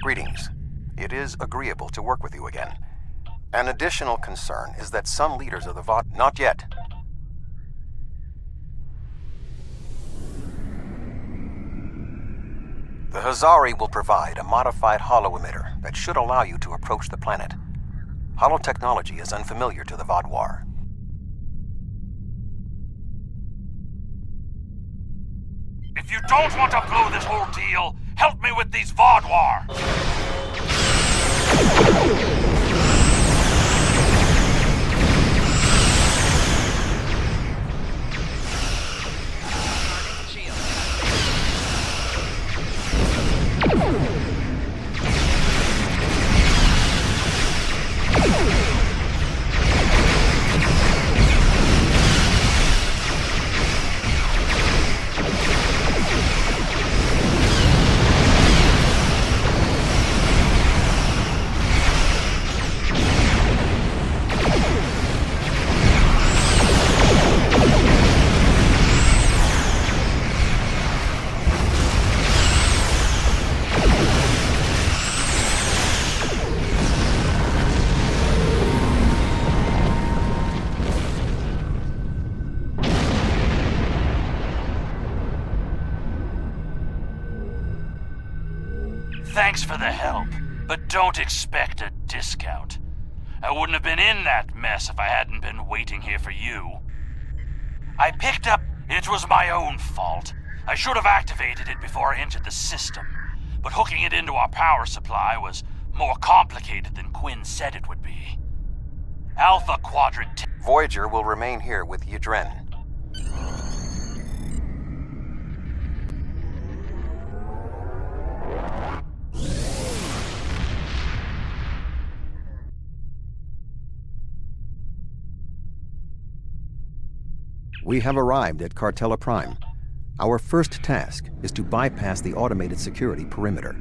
Greetings. It is agreeable to work with you again. An additional concern is that some leaders of the VOD... Not yet. The Hazari will provide a modified holo emitter that should allow you to approach the planet. Holo technology is unfamiliar to the Vodwar. If you don't want to blow this whole deal, help me with these Vodwar! Thanks for the help, but don't expect a discount. I wouldn't have been in that mess if I hadn't been waiting here for you. I picked up... It was my own fault. I should have activated it before I entered the system, but hooking it into our power supply was more complicated than Quinn said it would be. Alpha Quadrant... Voyager will remain here with Yadren. We have arrived at Cartella Prime. Our first task is to bypass the automated security perimeter.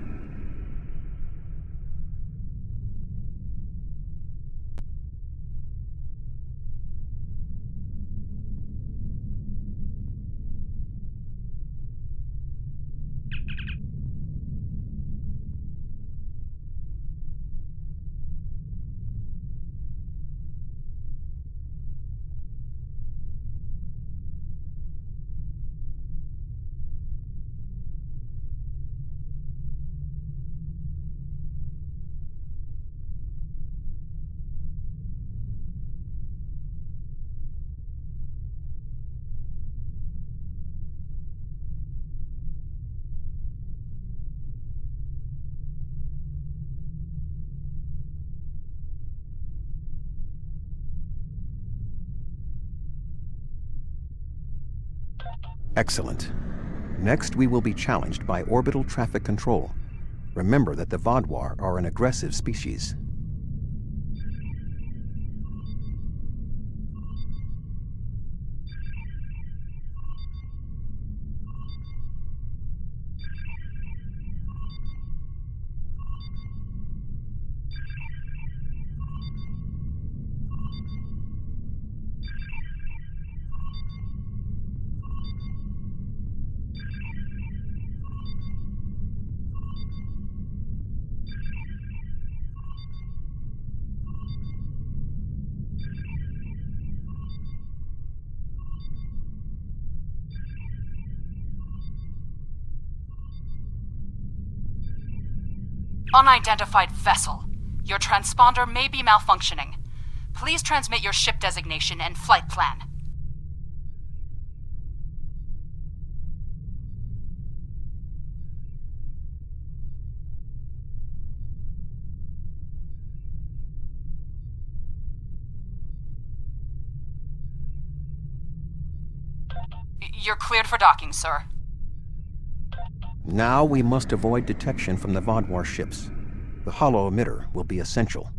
Excellent. Next, we will be challenged by orbital traffic control. Remember that the Vodwar are an aggressive species. Unidentified vessel. Your transponder may be malfunctioning. Please transmit your ship designation and flight plan. You're cleared for docking, sir. Now we must avoid detection from the Vodwar ships. The holo emitter will be essential.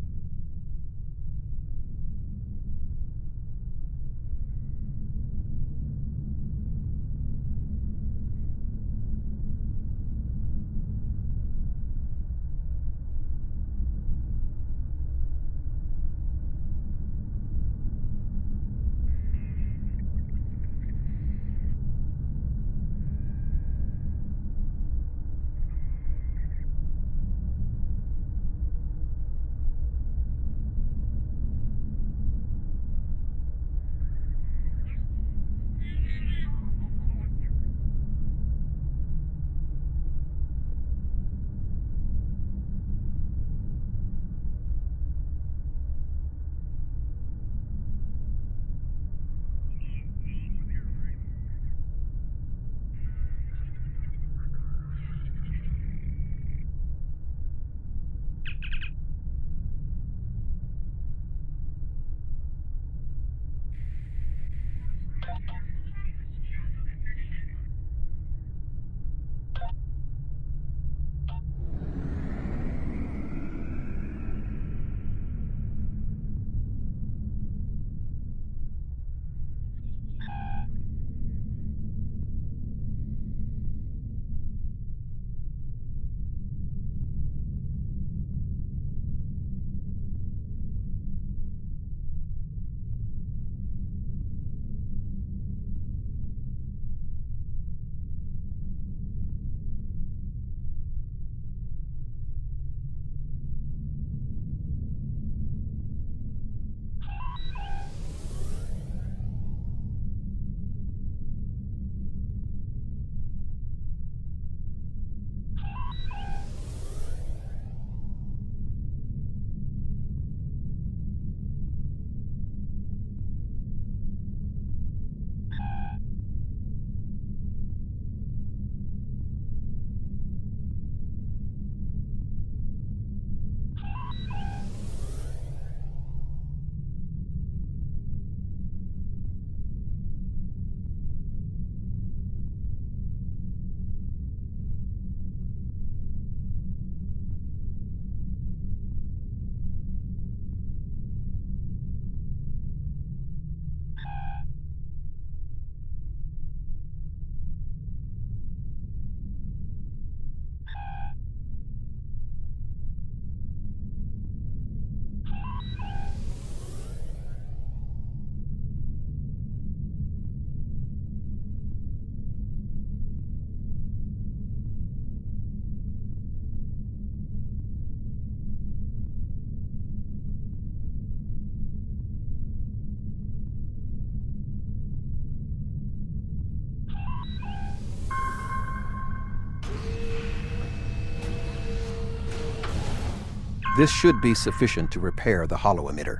This should be sufficient to repair the holo-emitter.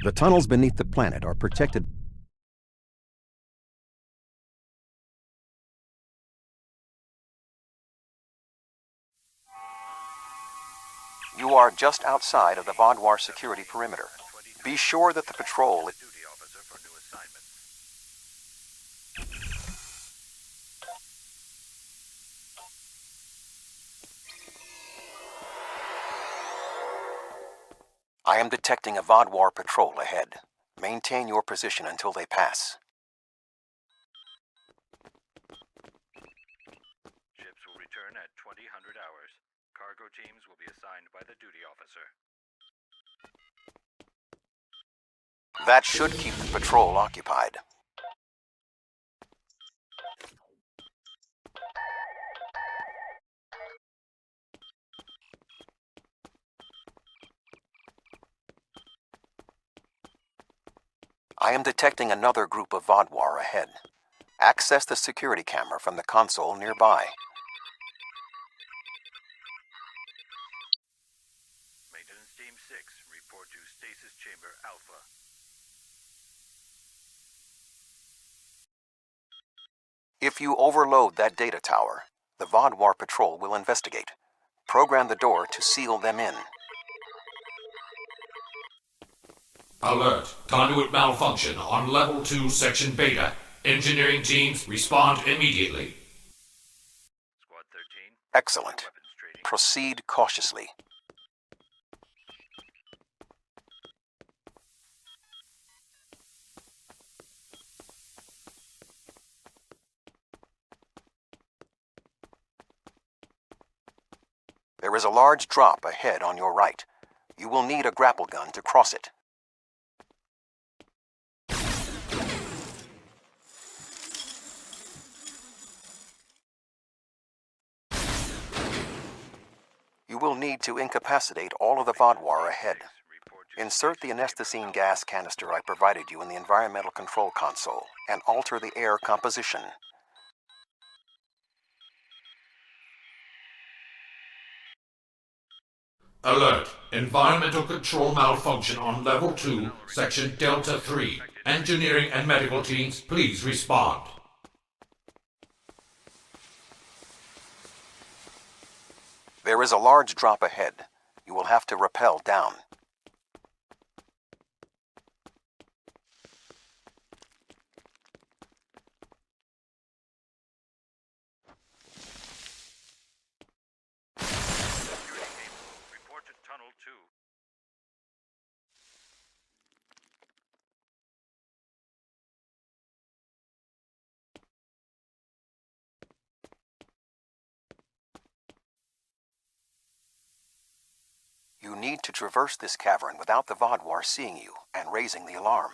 The tunnels beneath the planet are protected. You are just outside of the Vaadwaur security perimeter. Be sure that the patrol... I am detecting a Vaadwaur patrol ahead. Maintain your position until they pass. Ships will return at 2000 hours. Cargo teams will be assigned by the duty officer. That should keep the patrol occupied. I am detecting another group of Vaadwaur ahead. Access the security camera from the console nearby. Maintenance Team 6, report to Stasis Chamber Alpha. If you overload that data tower, the Vaadwaur patrol will investigate. Program the door to seal them in. Alert. Conduit malfunction on Level 2, Section Beta. Engineering teams, respond immediately. Squad 13. Excellent. Weapons training. Proceed cautiously. There is a large drop ahead on your right. You will need a grapple gun to cross it. You will need to incapacitate all of the Vaadwaur ahead. Report to Insert the anesthetine gas canister I provided you in the environmental control console and alter the air composition. Alert. Environmental control malfunction on Level 2, Section Delta 3. Engineering and medical teams, please respond. There is a large drop ahead. You will have to rappel down. security team. Report to Tunnel 2. You need to traverse this cavern without the Vaadwaur seeing you and raising the alarm.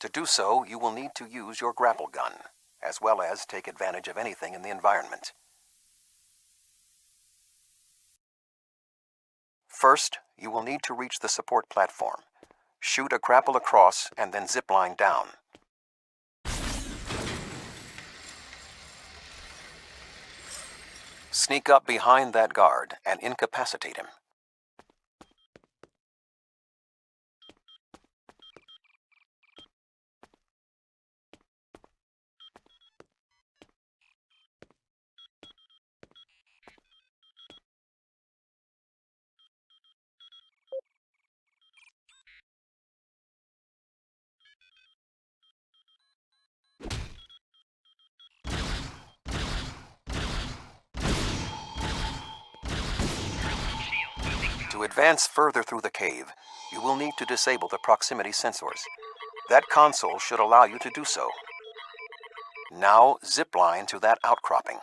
To do so, you will need to use your grapple gun, as well as take advantage of anything in the environment. First, you will need to reach the support platform. Shoot a grapple across and then zipline down. Sneak up behind that guard and incapacitate him. To advance further through the cave, you will need to disable the proximity sensors. That console should allow you to do so. Now zipline to that outcropping.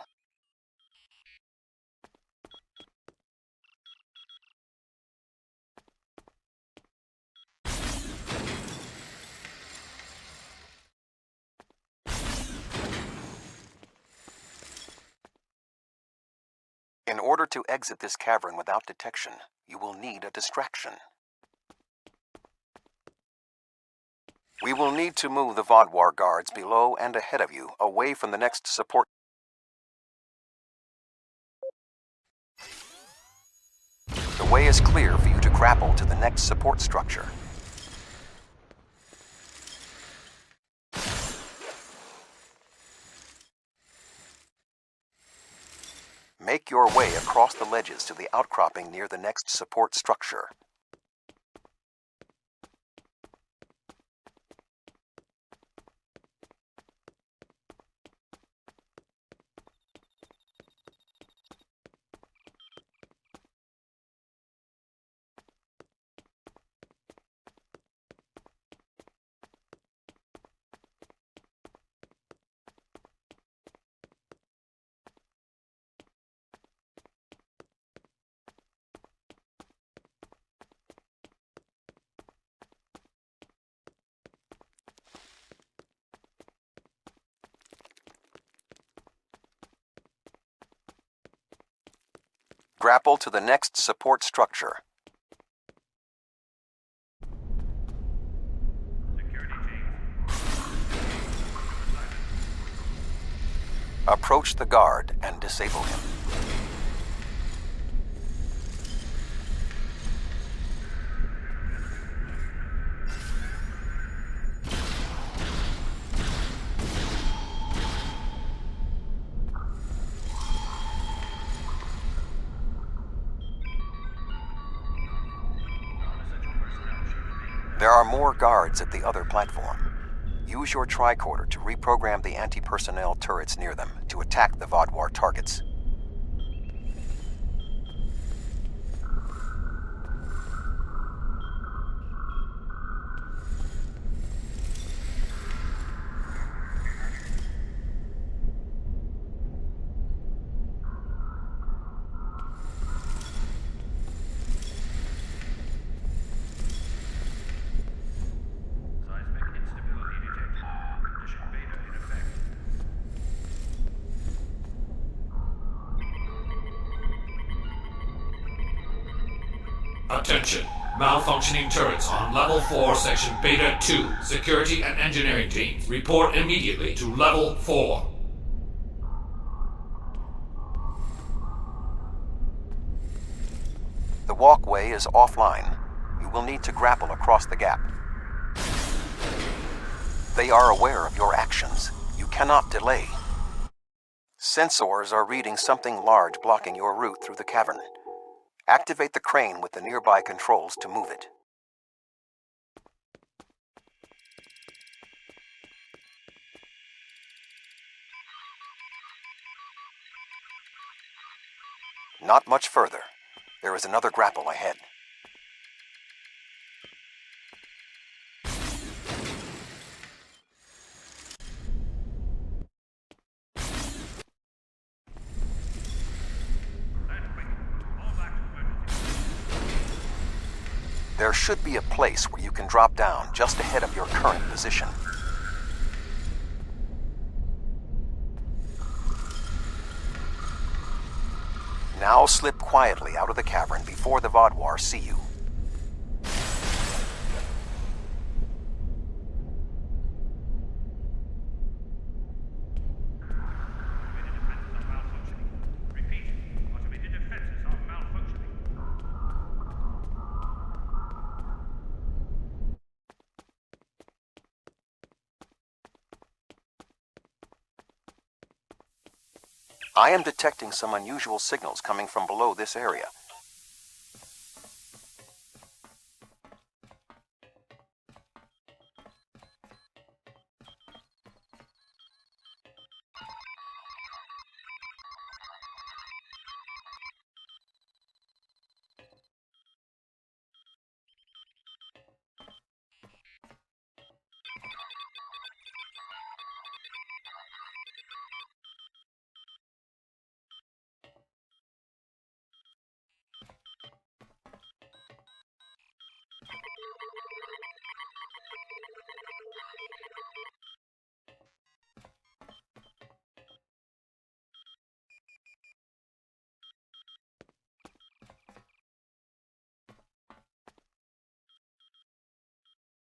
In order to exit this cavern without detection, you will need a distraction. We will need to move the Vodwar guards below and ahead of you, away from the next support. The way is clear for you to grapple to the next support structure. Make your way across the ledges to the outcropping near the next support structure. Grapple to the next support structure. Approach the guard and disable him. There are more guards at the other platform. Use your tricorder to reprogram the anti-personnel turrets near them to attack the Vodwar targets. Seismic instability detected. Condition beta in effect. Attention. Malfunctioning turrets on Level 4, Section Beta 2. Security and engineering teams, report immediately to Level 4. The walkway is offline. You will need to grapple across the gap. They are aware of your actions. You cannot delay. Sensors are reading something large blocking your route through the cavern. Activate the crane with the nearby controls to move it. Not much further. There is another grapple ahead. There should be a place where you can drop down just ahead of your current position. Now slip quietly out of the cavern before the Vodwar see you. Automated defenses are malfunctioning. I am detecting some unusual signals coming from below this area.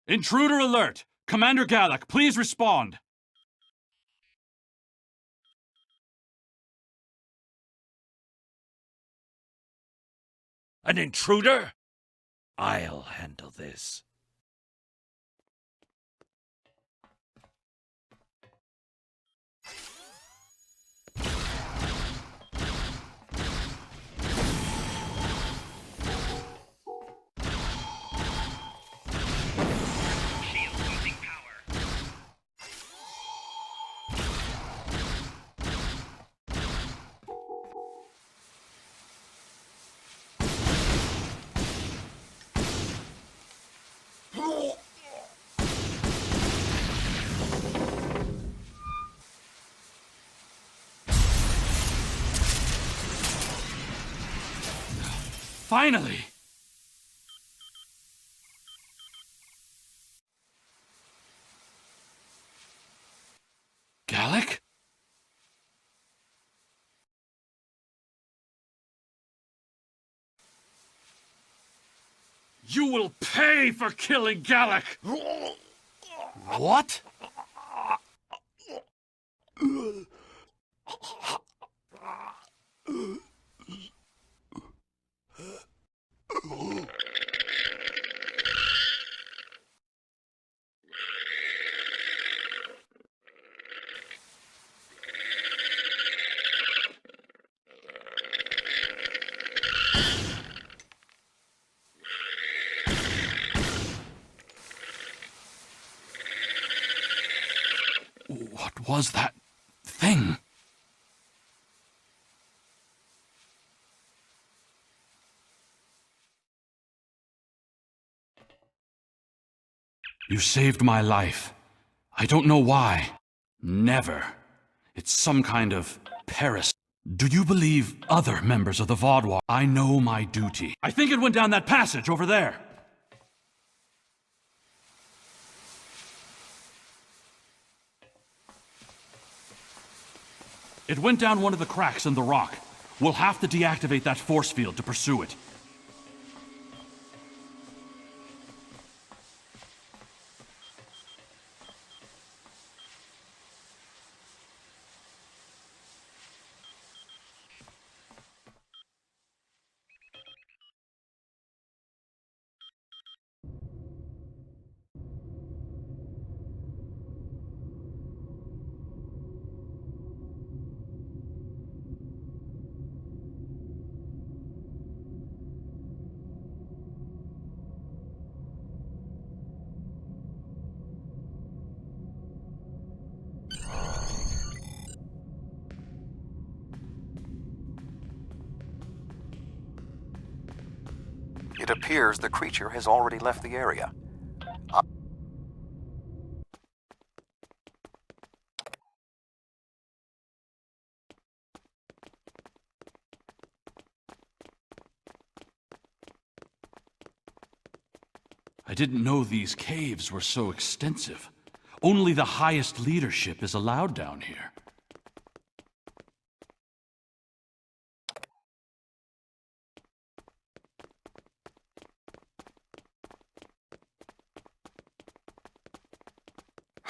Intruder alert! Commander Gallic, please respond. An intruder? I'll handle this. Finally! Gallic? You will pay for killing Gallic! What? What was that thing? You saved my life. I don't know why. Never. It's some kind of parasite. Do you believe other members of the Vaudouar? I know my duty. I think it went down that passage over there. It went down one of the cracks in the rock. We'll have to deactivate that force field to pursue it. It appears the creature has already left the area. I didn't know these caves were so extensive. Only the highest leadership is allowed down here.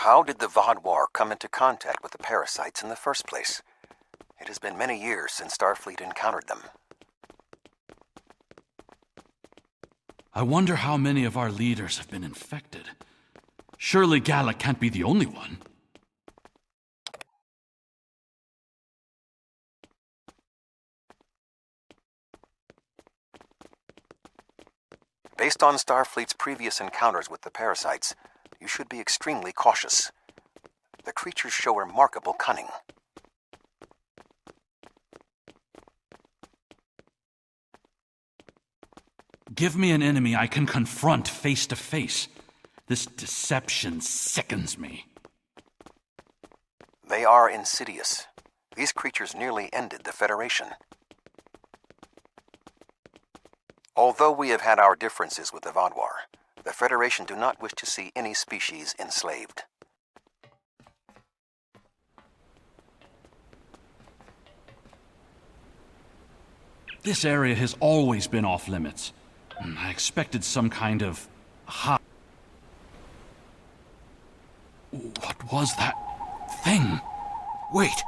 How did the Vaudouar come into contact with the parasites in the first place? It has been many years since Starfleet encountered them. I wonder how many of our leaders have been infected. Surely Gallic can't be the only one. Based on Starfleet's previous encounters with the parasites, you should be extremely cautious. The creatures show remarkable cunning. Give me an enemy I can confront face to face. This deception sickens me. They are insidious. These creatures nearly ended the Federation. Although we have had our differences with the Vaudouar, the Federation do not wish to see any species enslaved. This area has always been off limits. I expected some kind of was that thing? Wait,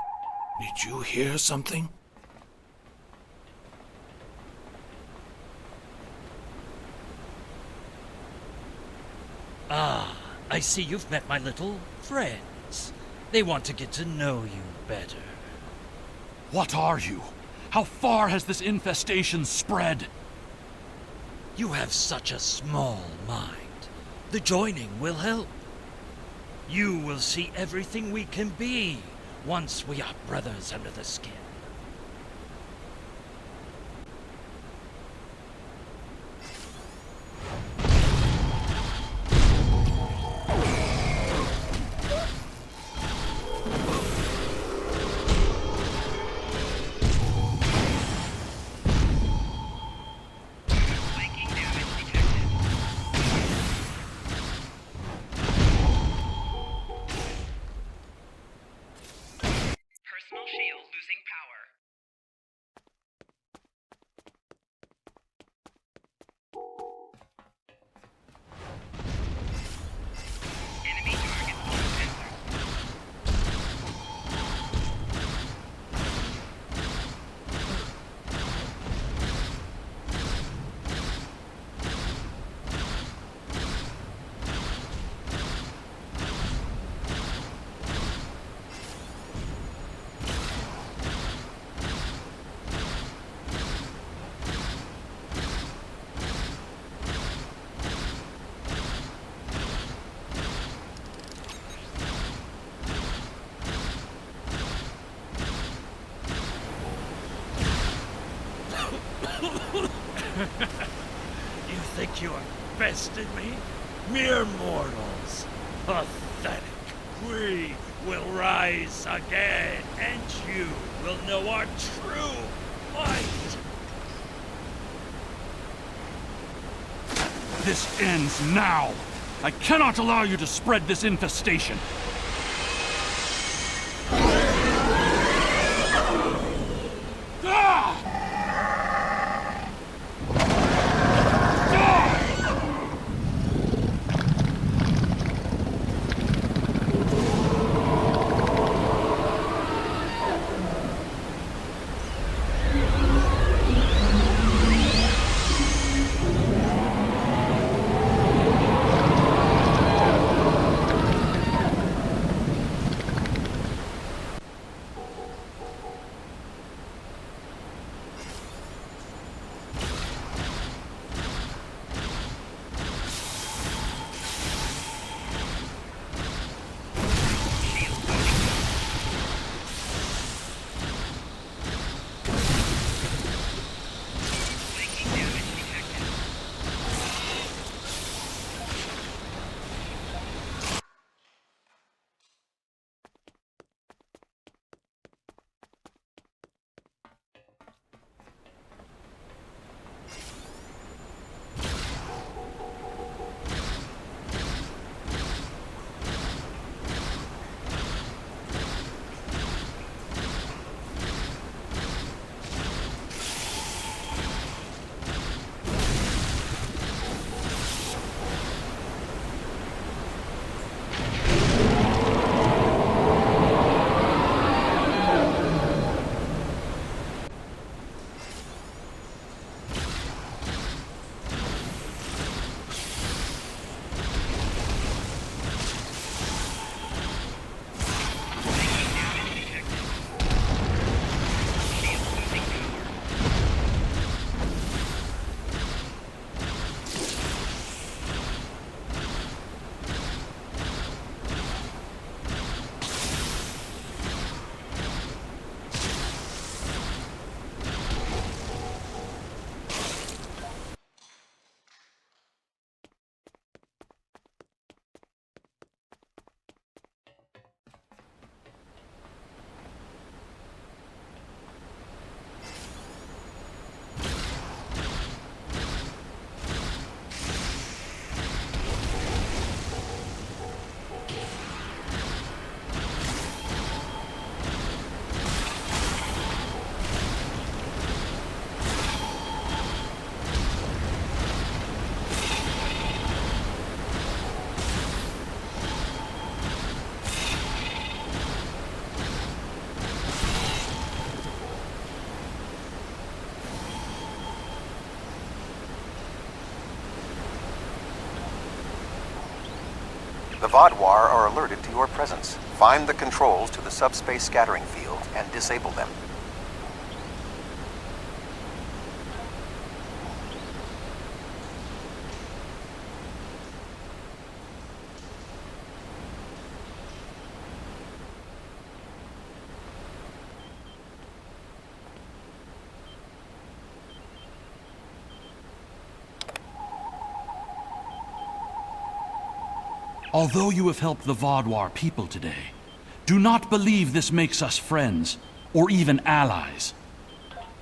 did you hear something? Ah, I see you've met my little friends. They want to get to know you better. What are you? How far has this infestation spread? You have such a small mind. The joining will help. You will see everything we can be once we are brothers under the skin. Personal shield losing power. Enemy target sensor. You think you have bested me? Mere mortals. Pathetic. We will rise again, and you will know our true might. This ends now! I cannot allow you to spread this infestation! Ah! The Vodwar are alerted to your presence. Find the controls to the subspace scattering field and disable them. Although you have helped the Vodwar people today, do not believe this makes us friends, or even allies.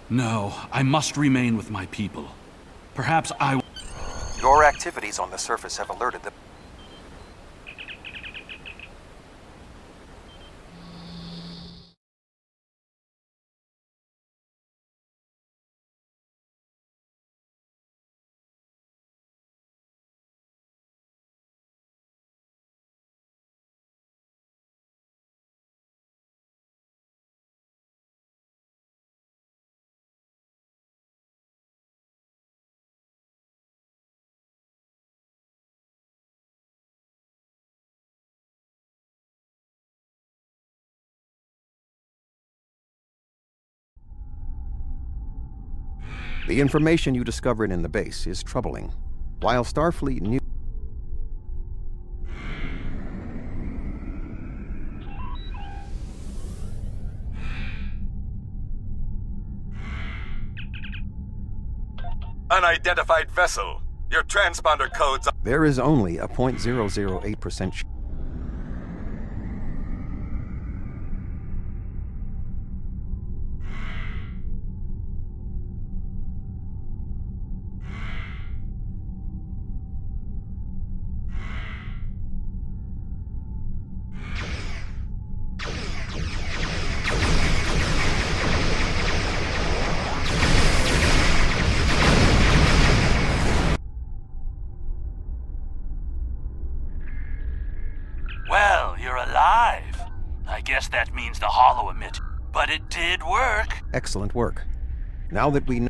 No, I must remain with my people. Perhaps I... Your activities on the surface have alerted the... The information you discovered in the base is troubling. While Starfleet knew... Unidentified vessel. Your transponder codes are... There is only a 0.008% Well, you're alive. I guess that means the holo emit. But it did work. Excellent work. Now that we know...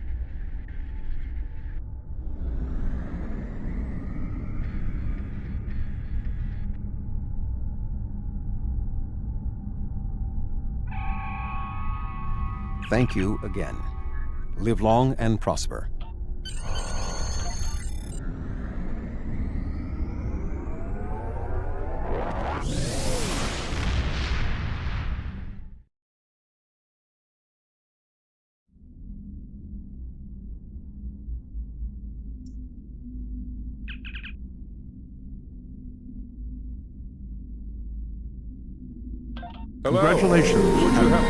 Thank you again. Live long and prosper. Congratulations.